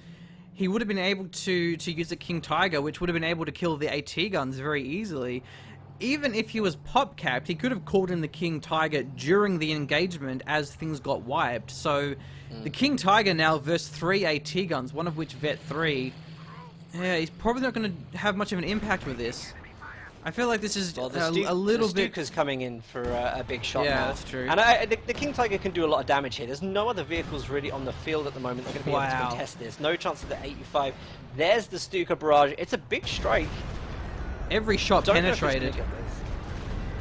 he would have been able to use the King Tiger, which would have been able to kill the AT guns very easily. Even if he was pop-capped, he could have called in the King Tiger during the engagement as things got wiped. So the King Tiger now versus 3 AT guns, one of which Vet 3. Yeah, he's probably not going to have much of an impact with this. I feel like this is a little bit... Stuka's coming in for a big shot now. Yeah, that's true. And the King Tiger can do a lot of damage here. There's no other vehicles really on the field at the moment that are going to be able to contest this. No chance of the 85. There's the Stuka barrage. It's a big strike. Every shot penetrated.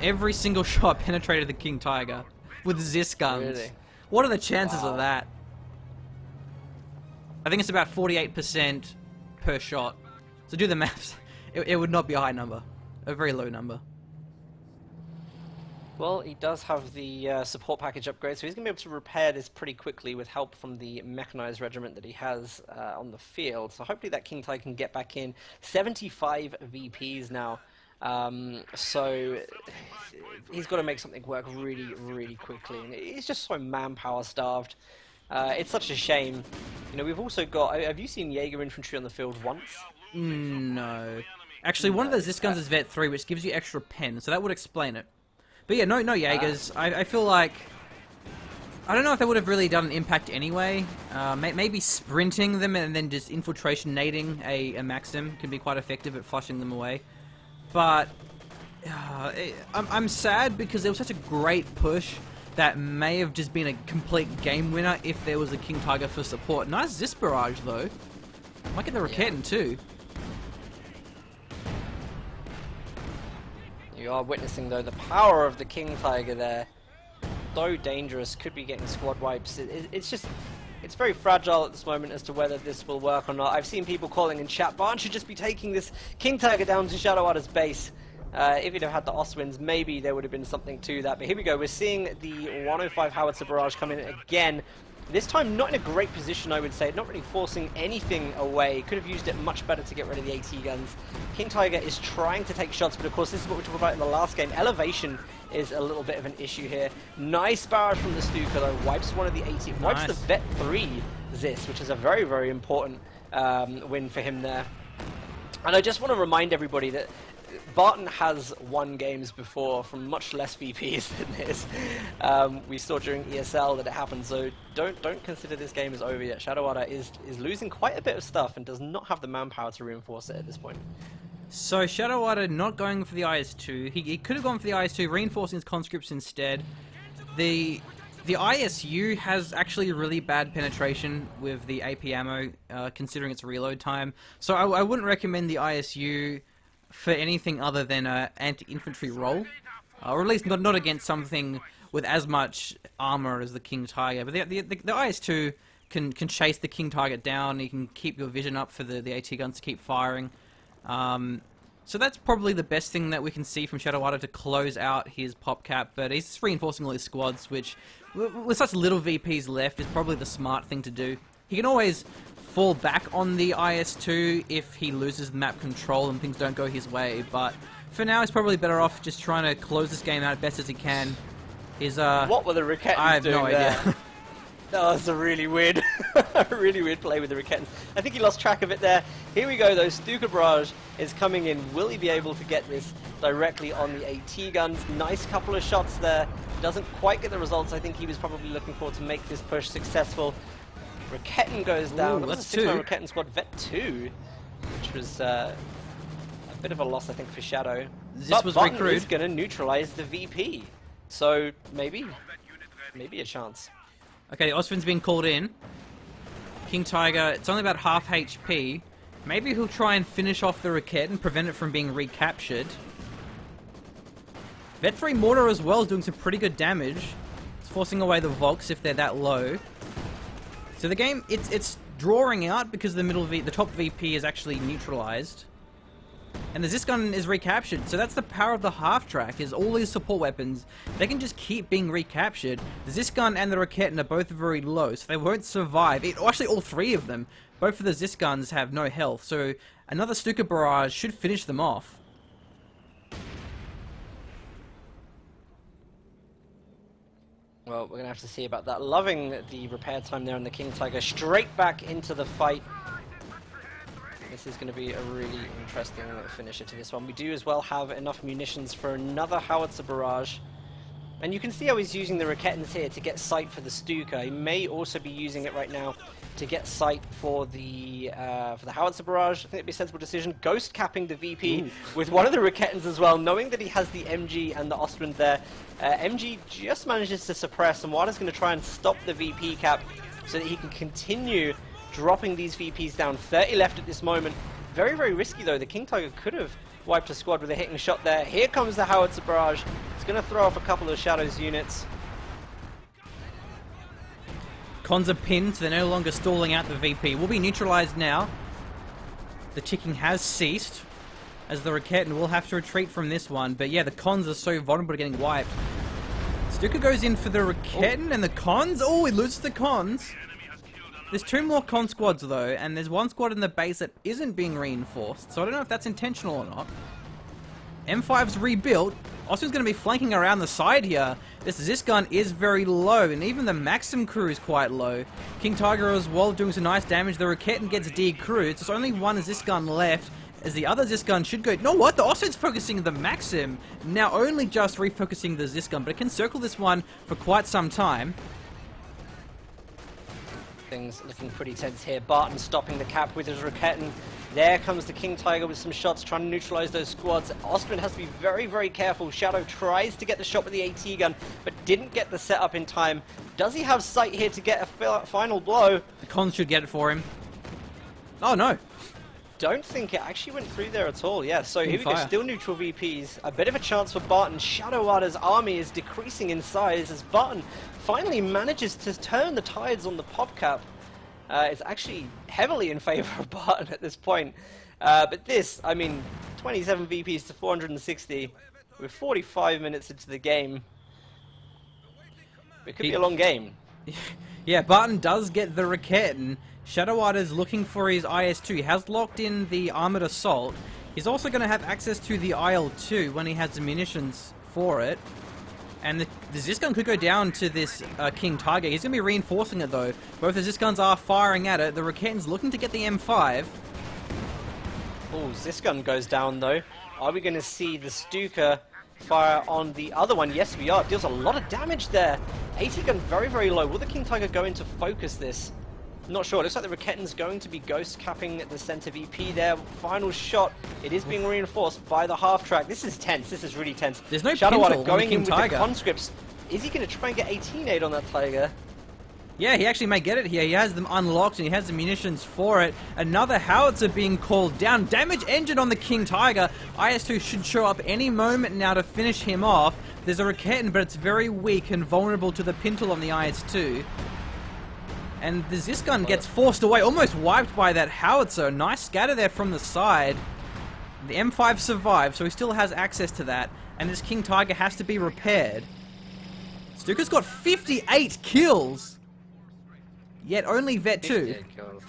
Every single shot penetrated the King Tiger with Zis guns. Really? What are the chances of that? I think it's about 48% per shot. So do the maths. It would not be a high number. A very low number. Well, he does have the support package upgrade, so he's going to be able to repair this pretty quickly with help from the mechanized regiment that he has on the field. So hopefully that King Tiger can get back in. 75 VPs now. So he's got to make something work really, really quickly. And he's just so manpower starved. It's such a shame. You know, we've also got... Have you seen Jaeger infantry on the field once? No. Actually, one of those Zis guns is Vet 3, which gives you extra pen, so that would explain it. But yeah, no Jaegers. I feel like... I don't know if they would have really done an impact anyway. Maybe sprinting them and then just infiltration nading a Maxim can be quite effective at flushing them away. But... I'm sad because it was such a great push that may have just been a complete game winner if there was a King Tiger for support. Nice Zis barrage, though. Might get the Raketten, too. You are witnessing, though, the power of the King Tiger there. So dangerous, could be getting squad wipes. It's just, it's very fragile at this moment as to whether this will work or not. I've seen people calling in chat, Barton should just be taking this King Tiger down to Shadowwada's base. If he'd have had the Oswins, maybe there would have been something to that. But here we go, we're seeing the 105 Howitzer barrage come in again. This time not in a great position, I would say, not really forcing anything away. Could have used it much better to get rid of the AT guns. King Tiger is trying to take shots, but of course this is what we talked about in the last game. Elevation is a little bit of an issue here. Nice barrage from the Stuka though, wipes one of the AT, wipes the Vet 3 Zis, which is a very, very important win for him there. And I just want to remind everybody that Barton has won games before from much less VPs than this. We saw during ESL that it happened, so don't consider this game as over yet. Shadowwada is losing quite a bit of stuff and does not have the manpower to reinforce it at this point. So Shadowwada not going for the IS-2. He could have gone for the IS-2, reinforcing his conscripts instead. The ISU has actually really bad penetration with the AP ammo, considering its reload time. So I wouldn't recommend the ISU for anything other than an anti-infantry role, or at least not against something with as much armor as the King Tiger. But the IS-2 can chase the King Tiger down. He can keep your vision up for the AT guns to keep firing. So that's probably the best thing that we can see from Shadowwada to close out his pop cap. But he's just reinforcing all his squads, which with such little VPs left is probably the smart thing to do. He can always fall back on the IS-2 if he loses map control and things don't go his way, but for now he's probably better off just trying to close this game out best as he can. What were the Rakettans doing I have no idea. That was a really weird, really weird play with the Raketans. I think he lost track of it there. Here we go though, Stuka Barrage is coming in. Will he be able to get this directly on the AT guns? Nice couple of shots there. Doesn't quite get the results I think he was probably looking for to make this push successful. Raketan goes down. Ooh, That was that's a 6-man two. Raketan squad, Vet 2, which was a bit of a loss I think for Shadow. This But was Barton recruit. is going to neutralize the VP. So maybe a chance. Okay, Osfin's been called in. King Tiger, it's only about half HP. Maybe he'll try and finish off the Raket and prevent it from being recaptured. Vet 3 Mortar as well is doing some pretty good damage. It's forcing away the Volks if they're that low. So the game, it's drawing out because the top VP is actually neutralized. And the Zisgun is recaptured, so that's the power of the half-track, is all these support weapons, they can just keep being recaptured. The Zisgun and the Raketan are both very low, so they won't survive. Actually, all three of them. Both of the Zisguns have no health, so another Stuka Barrage should finish them off. Well, we're going to have to see about that. Loving the repair time there on the King Tiger. Straight back into the fight. This is going to be a really interesting finisher to this one. We do as well have enough munitions for another Howitzer Barrage. And you can see how he's using the Raketans here to get sight for the Stuka. He may also be using it right now to get sight for the Howitzer Barrage. I think it'd be a sensible decision. Ghost capping the VP with one of the Raketans as well, knowing that he has the MG and the Ostwind there. MG just manages to suppress, and Wada's going to try and stop the VP cap so that he can continue dropping these VPs down. 30 left at this moment. Very, very risky though. The King Tiger could have wiped a squad with a hitting shot there. Here comes the Howitzer Barrage. It's going to throw off a couple of Shadows units. Cons are pinned, so they're no longer stalling out the VP. Will be neutralized now. The ticking has ceased, as the Raketan will have to retreat from this one. But yeah, the Cons are so vulnerable to getting wiped. Stuka goes in for the Raketan and the Cons. Oh, he loses the Cons. There's two more Con squads though, and there's one squad in the base that isn't being reinforced, so I don't know if that's intentional or not. M5's rebuilt. Austin's going to be flanking around the side here. This Zisgun is very low, and even the Maxim crew is quite low. King Tiger as well doing some nice damage. The Raketan gets decrewed. There's only one Zisgun left, as the other Zisgun should go... You know what? The Austin's focusing the Maxim. Now only just refocusing the Zisgun, but it can circle this one for quite some time. Things looking pretty tense here. Barton stopping the cap with his Raketan. There comes the King Tiger with some shots trying to neutralize those squads. Ostwind has to be very, very careful. Shadow tries to get the shot with the AT gun, but didn't get the setup in time. Does he have sight here to get a final blow? The Cons should get it for him. Oh no. Don't think it actually went through there at all. Yeah, so here we go. Fire. Still neutral VPs. A bit of a chance for Barton. Shadowwada's army is decreasing in size as Barton finally manages to turn the tides on the pop cap. It's actually heavily in favor of Barton at this point. But this, I mean, 27 VPs to 460 with 45 minutes into the game. It could be a long game. Yeah, Barton does get the Raketan. Shadowwada is looking for his IS-2. He has locked in the Armored Assault. He's also going to have access to the IL-2 when he has the munitions for it. And the Zisgun could go down to this King Tiger. He's going to be reinforcing it though. Both the Zisguns are firing at it. The Raketan's looking to get the M5. Oh, Zisgun goes down though. Are we going to see the Stuka fire on the other one? Yes, we are. Deals a lot of damage there. AT gun very, very low. Will the King Tiger go in to focus this? Not sure. It looks like the Raketan's going to be ghost capping the center VP there. Final shot. It is being reinforced by the half track. This is tense. This is really tense. There's no Shadowwada going in with Tiger. the conscripts. Is he going to try and get 18-8 on that Tiger? Yeah, he actually may get it here. He has them unlocked and he has the munitions for it. Another Howitzer being called down. Damage engine on the King Tiger. IS-2 should show up any moment now to finish him off. There's a Raketan, but it's very weak and vulnerable to the Pintle on the IS-2. And the Zisgun gets forced away, almost wiped by that Howitzer. Nice scatter there from the side. The M5 survived, so he still has access to that. And this King Tiger has to be repaired. Stuka's got 58 kills! Yet only Vet 2. Kills.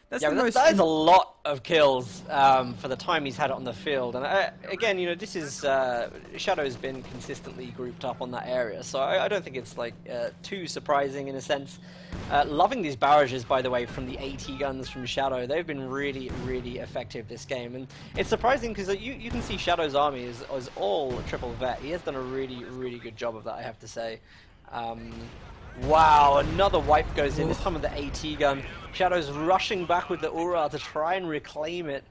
That's Yeah, the but most... that is a lot of kills for the time he's had it on the field. And again, you know, this is Shadow's been consistently grouped up on that area, so I don't think it's like too surprising in a sense. Loving these barrages, by the way, from the AT guns from Shadow. They've been really, really effective this game, and it's surprising because you can see Shadow's army is all triple vet. He has done a really, really good job of that, I have to say. Wow, another wipe goes in, this time with the AT gun. Shadow's rushing back with the Aura to try and reclaim it.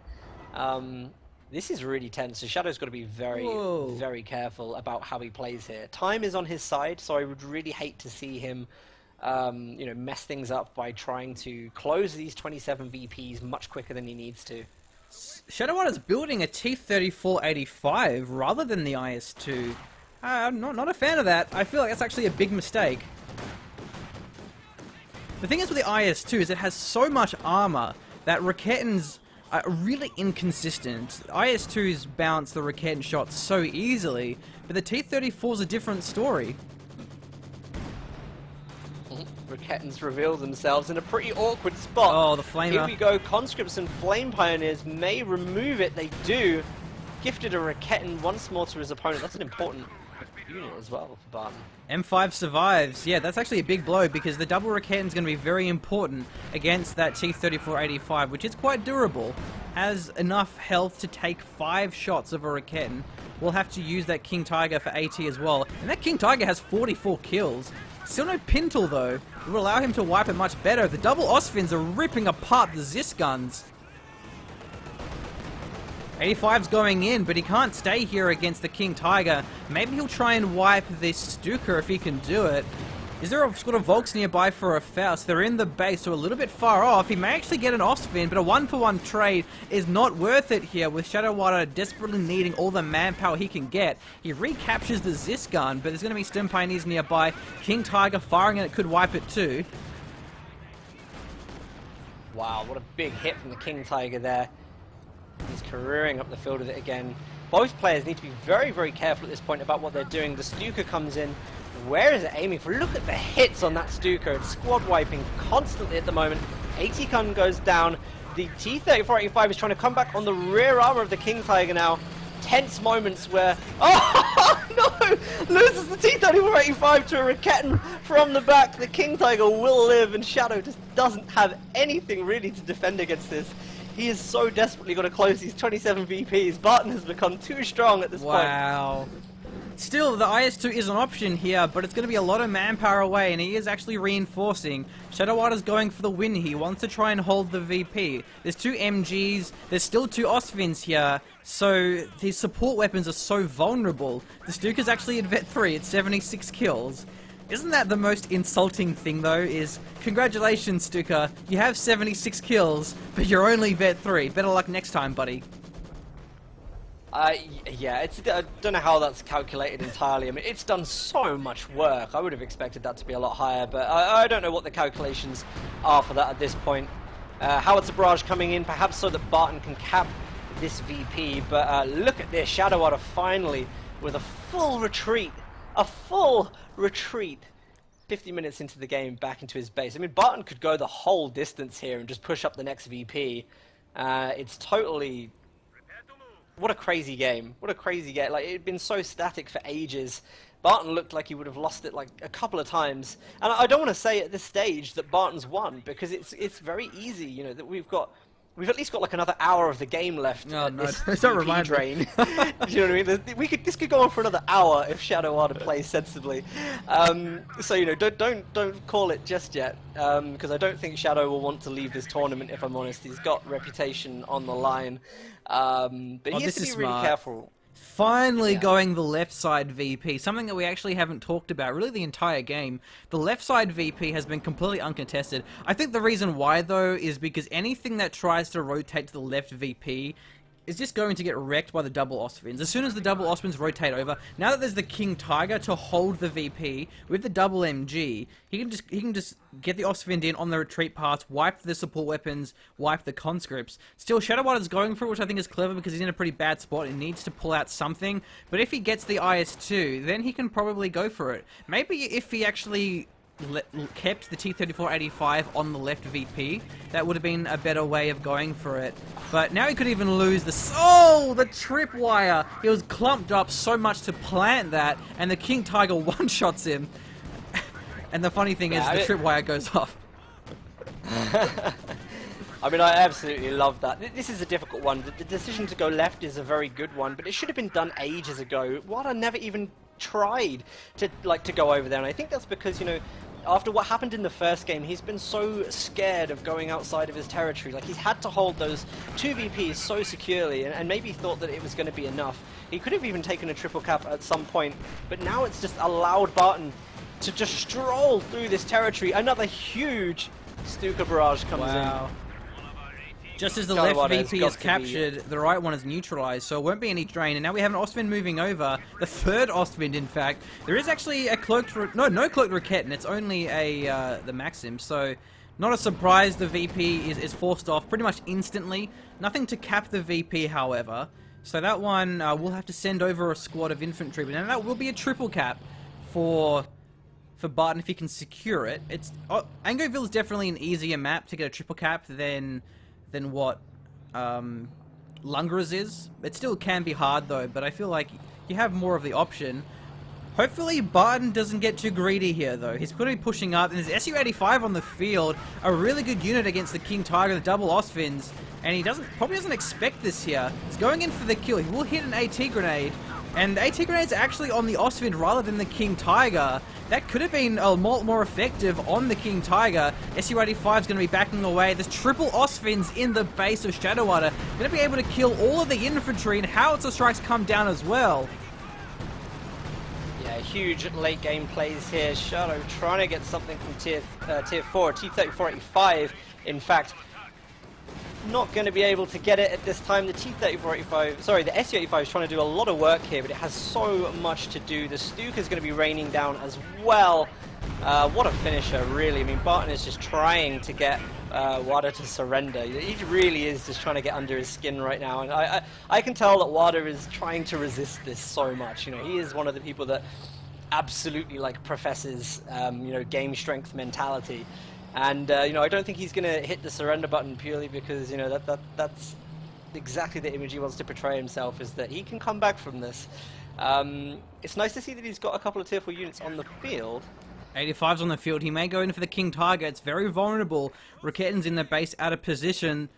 This is really tense, so Shadow's got to be very, very careful about how he plays here. Time is on his side, so I would really hate to see him you know, mess things up by trying to close these 27 VPs much quicker than he needs to. Shadowwada's building a T-34-85 rather than the IS-2. I'm not a fan of that. I feel like that's actually a big mistake. The thing is with the IS-2 is it has so much armor that Raketans are really inconsistent. IS-2s bounce the Raketan shots so easily, but the T-34 is a different story. Raketans reveal themselves in a pretty awkward spot. Oh, the Flamer. Here we go, Conscripts and Flame Pioneers may remove it, they do. Gifted a Raketan once more to his opponent. That's an important unit as well for Barton. M5 survives. Yeah, that's actually a big blow because the double Raketan is going to be very important against that T-34-85, which is quite durable. Has enough health to take 5 shots of a Raketan. We'll have to use that King Tiger for AT as well. And that King Tiger has 44 kills. Still no Pintle though. It will allow him to wipe it much better. The double Osfins are ripping apart the Zis guns. 85's going in, but he can't stay here against the King Tiger. Maybe he'll try and wipe this Stuka if he can do it. Is there a sort of Volks nearby for a Faust? They're in the base, so a little bit far off. He may actually get an Ostfin, but a 1-for-1 trade is not worth it here with Shadowwada desperately needing all the manpower he can get. He recaptures the Zis gun, but there's going to be Sturm Pioneers nearby. King Tiger firing and it could wipe it too. Wow, what a big hit from the King Tiger there. He's careering up the field with it again. Both players need to be very, very careful at this point about what they're doing. The Stuka comes in. Where is it aiming for? Look at the hits on that Stuka. It's squad wiping constantly at the moment. AT gun goes down. The T-34-85 is trying to come back on the rear armor of the King Tiger now. Tense moments where... Oh, no! Loses the T-34-85 to a Raketan from the back. The King Tiger will live, and Shadow just doesn't have anything really to defend against this. He is so desperately going to close these 27 VPs. Barton has become too strong at this point. Wow. Still, the IS-2 is an option here, but it's going to be a lot of manpower away, and he is actually reinforcing. Shadowwada's going for the win here. He wants to try and hold the VP. There's 2 MGs, there's still 2 Osfins here, so these support weapons are so vulnerable. The Stuka's actually at Vet 3 at 76 kills. Isn't that the most insulting thing, though, is congratulations, Stuka, you have 76 kills, but you're only Vet 3. Better luck next time, buddy. Yeah, I don't know how that's calculated entirely. I mean, it's done so much work. I would have expected that to be a lot higher, but I don't know what the calculations are for that at this point. Howitzer Barrage coming in, perhaps so that Barton can cap this VP, but look at this. Shadowwada finally with a full retreat. A full retreat. 50 minutes into the game, back into his base. I mean, Barton could go the whole distance here and just push up the next VP. It's totally... What a crazy game. What a crazy game. Like, it had been so static for ages. Barton looked like he would have lost it like a couple of times. And I don't want to say at this stage that Barton's won, because it's very easy, you know, that we've at least got like another hour of the game left. Oh, no, this don't remind drain. Do you know what I mean? This could go on for another hour if Shadowwada plays sensibly. So, you know, don't call it just yet, because I don't think Shadow will want to leave this tournament, if I'm honest. He's got reputation on the line. But he has to be really careful. Finally going the left side VP, something that we actually haven't talked about really the entire game. The left side VP has been completely uncontested. I think the reason why, though, is because anything that tries to rotate to the left VP is just going to get wrecked by the double Osfins. As soon as the double Osfins rotate over, now that there's the King Tiger to hold the VP with the double MG, he can just get the Osfin in on the retreat path, wipe the support weapons, wipe the conscripts. Still, Shadowwada's going for it, which I think is clever because he's in a pretty bad spot and needs to pull out something. But if he gets the IS-2, then he can probably go for it. Maybe if he actually kept the T-34-85 on the left VP, that would have been a better way of going for it. But now he could even lose the tripwire. He was clumped up so much to plant that, and the King Tiger one-shots him. And the funny thing is, the tripwire goes off. I mean, I absolutely love that. This is a difficult one. The decision to go left is a very good one, but it should have been done ages ago. Wada never even tried to go over there, and I think that's because, you know, after what happened in the first game, he's been so scared of going outside of his territory. Like, he's had to hold those 2 VPs so securely, and maybe thought that it was going to be enough. He could have even taken a triple cap at some point, but now it's just allowed Barton to just stroll through this territory. Another huge Stuka barrage comes in. Just as the left VP is captured, the right one is neutralized, so it won't be any drain. And now we have an Ostwind moving over, the third Ostwind, in fact. There is actually a cloaked, no cloaked Rocket, and it's only the Maxim. So not a surprise the VP is forced off pretty much instantly. Nothing to cap the VP, however. So that one will have to send over a squad of infantry, but now that will be a triple cap for Barton if he can secure it. Angoville is definitely an easier map to get a triple cap than what Lungras is. It still can be hard though, but I feel like you have more of the option. Hopefully Barton doesn't get too greedy here though. He's going to be pushing up, and there's SU-85 on the field, a really good unit against the King Tiger, the double Ostwinds, and he probably doesn't expect this here. He's going in for the kill. He will hit an AT grenade, and the AT grenade's actually on the Ostwind rather than the King Tiger. That could have been a lot more effective on the King Tiger. SU-85 is going to be backing away. There's triple Ostwinds in the base of Shadowwada. Going to be able to kill all of the infantry, and howitzer strikes come down as well. Yeah, huge late game plays here. Shadow trying to get something from tier 4, T-34-85. In fact, not going to be able to get it at this time. The T-34-85, sorry, the SU-85 is trying to do a lot of work here, but it has so much to do. The stuka is going to be raining down as well. What a finisher, really. I mean, Barton is just trying to get Wada to surrender. He really is just trying to get under his skin right now, and I can tell that Wada is trying to resist this so much. You know, he is one of the people that absolutely professes game strength mentality. And I don't think he's going to hit the surrender button purely because that's exactly the image he wants to portray himself, is that he can come back from this. It's nice to see that he's got a couple of tier 4 units on the field. 85's on the field. He may go in for the King Tiger. It's very vulnerable. Raketten's in the base out of position.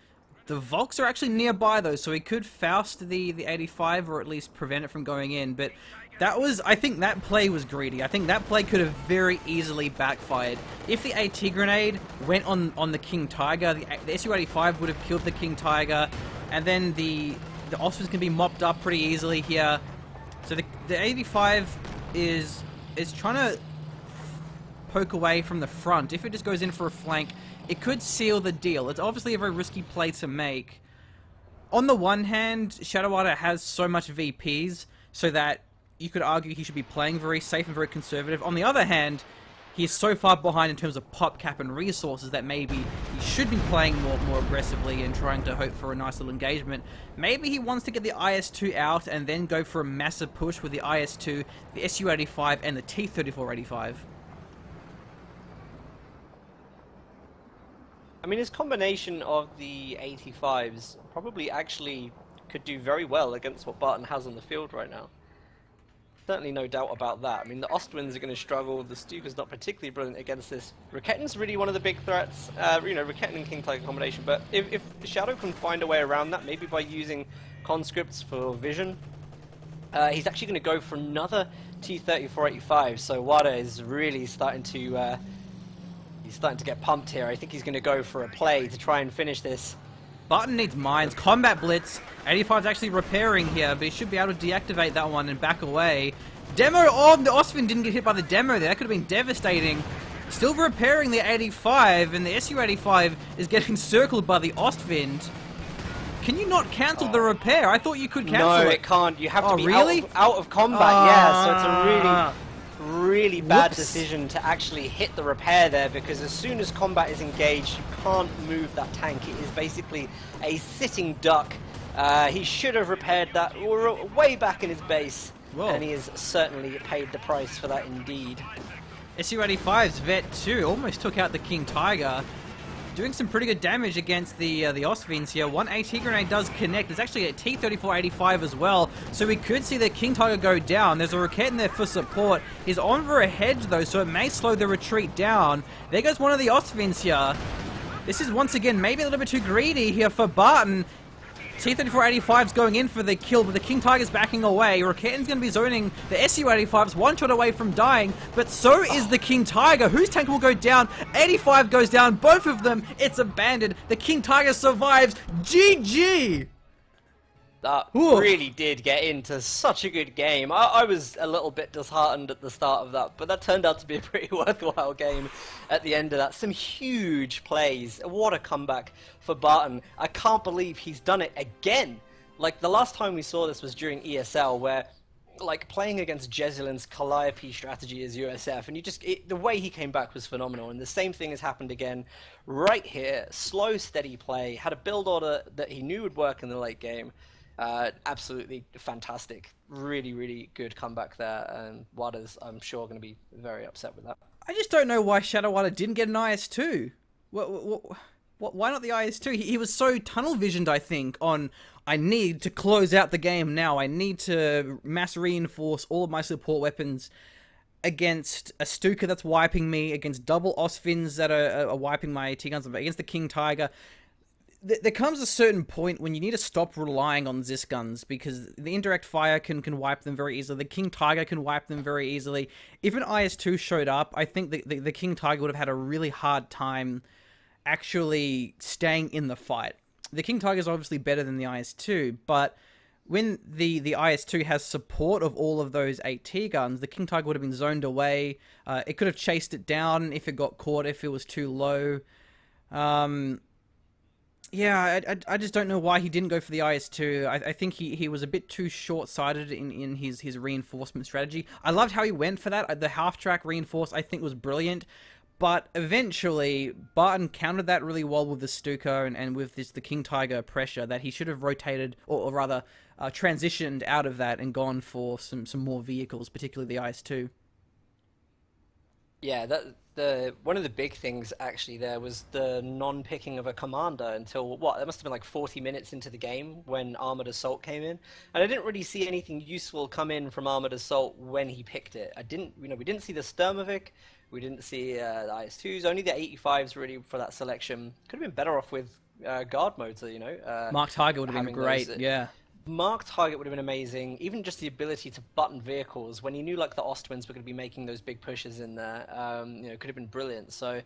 The Volks are actually nearby though, so he could Faust the 85 or at least prevent it from going in. But I think that play was greedy. I think that play could have very easily backfired. If the AT grenade went on the King Tiger, the SU-85 would have killed the King Tiger, and then the Ostwinds can be mopped up pretty easily here. So the 85 is trying to poke away from the front. If it just goes in for a flank, it could seal the deal. It's obviously a very risky play to make. On the one hand, Shadowwada has so much VPs, so that you could argue he should be playing very safe and very conservative. On the other hand, he is so far behind in terms of pop cap and resources that maybe he should be playing more aggressively and trying to hope for a nice little engagement. Maybe he wants to get the IS-2 out and then go for a massive push with the IS-2, the SU-85, and the T-34-85. I mean, his combination of the 85s probably actually could do very well against what Barton has on the field right now. Certainly no doubt about that. I mean, the Ostwinds are going to struggle. The Stuka's not particularly brilliant against this. Raketten's really one of the big threats. Raketten and King Tiger combination. But if Shadow can find a way around that, maybe by using conscripts for vision, he's actually going to go for another T-34-85. So Wada is really starting to get pumped here. I think he's going to go for a play to try and finish this. Barton needs mines. Combat Blitz. 85's actually repairing here, but he should be able to deactivate that one and back away. Demo! Oh, the Ostwind didn't get hit by the demo there. That could have been devastating. Still repairing the 85, and the SU-85 is getting circled by the Ostwind. Can you not cancel the repair? I thought you could cancel it. No, it can't. You have to be really? out of combat, yeah. So it's a really bad decision to actually hit the repair there, because as soon as combat is engaged, you can't move that tank. It is basically a sitting duck. He should have repaired that way back in his base, and he has certainly paid the price for that indeed. SU-85's Vet 2 almost took out the King Tiger, doing some pretty good damage against the Ostwind here. One AT grenade does connect. There's actually a T-34-85 as well, so we could see the King Tiger go down. There's a Rocket in there for support. He's on for a hedge though, so it may slow the retreat down. There goes one of the Ostwinds here. This is once again maybe a little bit too greedy here for Barton. T-34-85's going in for the kill, but the King Tiger's backing away. Roketen's going to be zoning the SU-85's one shot away from dying, but so is the King Tiger, whose tank will go down. 85 goes down, both of them. It's abandoned. The King Tiger survives. GG! That really did get into such a good game. I was a little bit disheartened at the start of that, but that turned out to be a pretty worthwhile game at the end of that. Some huge plays. What a comeback for Barton. I can't believe he's done it again. Like, the last time we saw this was during ESL, where, like, playing against Jezelin's Calliope strategy as USF, and the way he came back was phenomenal, and the same thing has happened again right here. Slow, steady play, had a build order that he knew would work in the late game. Absolutely fantastic. Really, really good comeback there, and Wada's, I'm sure, going to be very upset with that. I just don't know why Shadowwada didn't get an IS-2. Why not the IS-2? He was so tunnel visioned, I think, on I need to close out the game now. I need to mass reinforce all of my support weapons against a Stuka that's wiping me, against double Ostwinds that are wiping my AT guns, against the King Tiger. There comes a certain point when you need to stop relying on Zis guns, because the indirect fire can wipe them very easily. The King Tiger can wipe them very easily. If an IS-2 showed up, I think the King Tiger would have had a really hard time actually staying in the fight. The King Tiger is obviously better than the IS-2, but when the IS-2 has support of all of those AT guns, the King Tiger would have been zoned away. It could have chased it down if it got caught, if it was too low. Yeah, I just don't know why he didn't go for the IS-2. I think he was a bit too short-sighted in his reinforcement strategy. I loved how he went for that. The half-track reinforce, I think, was brilliant. But eventually, Barton countered that really well with the Stuka and with the King Tiger pressure that he should have rotated, or rather, transitioned out of that and gone for some more vehicles, particularly the IS-2. Yeah, one of the big things actually there was the non-picking of a commander until, what, that must have been like 40 minutes into the game when Armored Assault came in. And I didn't really see anything useful come in from Armored Assault when he picked it. We didn't see the Sturmovik, we didn't see the IS-2s, only the 85s really for that selection. Could have been better off with guard motor, you know. Mark Tiger would have been great, yeah. Mark Target would have been amazing. Even just the ability to button vehicles when he knew like the Ostwinds were going to be making those big pushes in there, could have been brilliant. So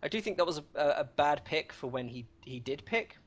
I do think that was a bad pick for when he did pick.